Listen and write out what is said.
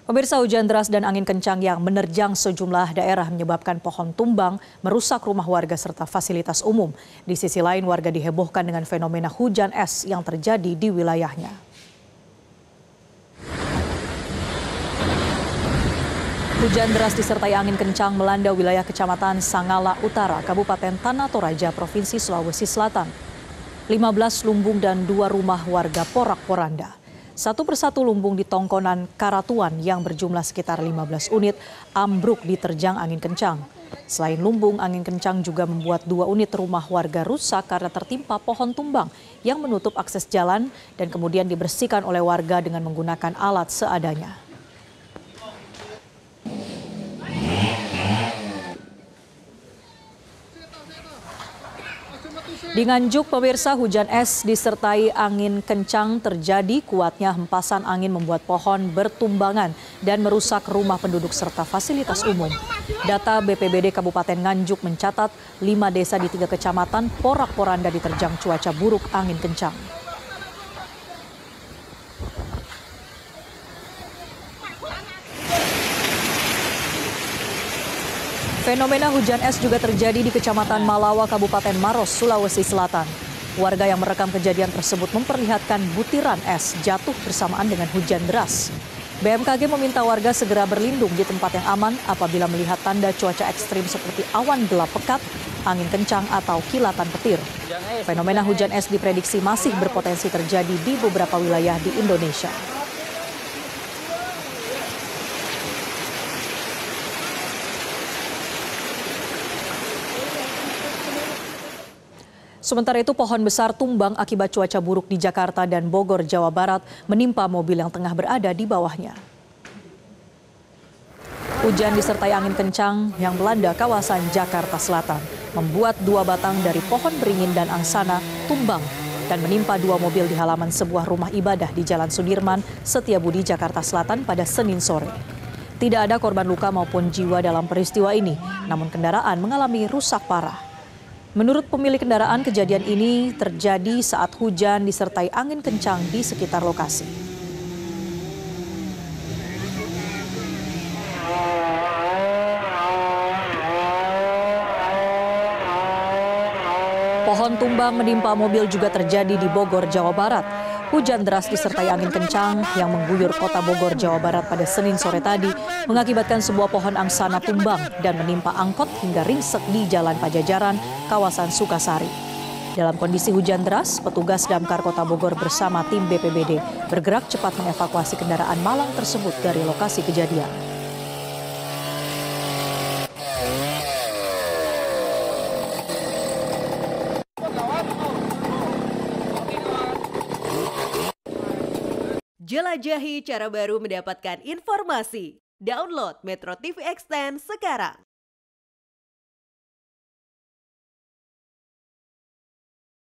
Pemirsa, hujan deras dan angin kencang yang menerjang sejumlah daerah menyebabkan pohon tumbang, merusak rumah warga serta fasilitas umum. Di sisi lain, warga dihebohkan dengan fenomena hujan es yang terjadi di wilayahnya. Hujan deras disertai angin kencang melanda wilayah Kecamatan Sangala Utara, Kabupaten Tanah Toraja, Provinsi Sulawesi Selatan. 15 lumbung dan 2 rumah warga porak-poranda. Satu persatu lumbung di Tongkonan Karatuan yang berjumlah sekitar 15 unit ambruk diterjang angin kencang. Selain lumbung, angin kencang juga membuat 2 unit rumah warga rusak karena tertimpa pohon tumbang yang menutup akses jalan dan kemudian dibersihkan oleh warga dengan menggunakan alat seadanya. Di Nganjuk, pemirsa, hujan es disertai angin kencang terjadi. Kuatnya hempasan angin membuat pohon bertumbangan dan merusak rumah penduduk serta fasilitas umum. Data BPBD Kabupaten Nganjuk mencatat 5 desa di 3 kecamatan porak-poranda diterjang cuaca buruk angin kencang. Fenomena hujan es juga terjadi di Kecamatan Malawa, Kabupaten Maros, Sulawesi Selatan. Warga yang merekam kejadian tersebut memperlihatkan butiran es jatuh bersamaan dengan hujan deras. BMKG meminta warga segera berlindung di tempat yang aman apabila melihat tanda cuaca ekstrim seperti awan gelap pekat, angin kencang, atau kilatan petir. Fenomena hujan es diprediksi masih berpotensi terjadi di beberapa wilayah di Indonesia. Sementara itu, pohon besar tumbang akibat cuaca buruk di Jakarta dan Bogor, Jawa Barat menimpa mobil yang tengah berada di bawahnya. Hujan disertai angin kencang yang melanda kawasan Jakarta Selatan membuat 2 batang dari pohon beringin dan angsana tumbang dan menimpa 2 mobil di halaman sebuah rumah ibadah di Jalan Sudirman, Setiabudi, Jakarta Selatan pada Senin sore. Tidak ada korban luka maupun jiwa dalam peristiwa ini, namun kendaraan mengalami rusak parah. Menurut pemilik kendaraan, kejadian ini terjadi saat hujan disertai angin kencang di sekitar lokasi. Pohon tumbang menimpa mobil juga terjadi di Bogor, Jawa Barat. Hujan deras disertai angin kencang yang mengguyur kota Bogor, Jawa Barat pada Senin sore tadi mengakibatkan sebuah pohon angsana tumbang dan menimpa angkot hingga ringsek di Jalan Pajajaran, kawasan Sukasari. Dalam kondisi hujan deras, petugas damkar kota Bogor bersama tim BPBD bergerak cepat mengevakuasi kendaraan malang tersebut dari lokasi kejadian. Jelajahi cara baru mendapatkan informasi. Download Metro TV Extend sekarang.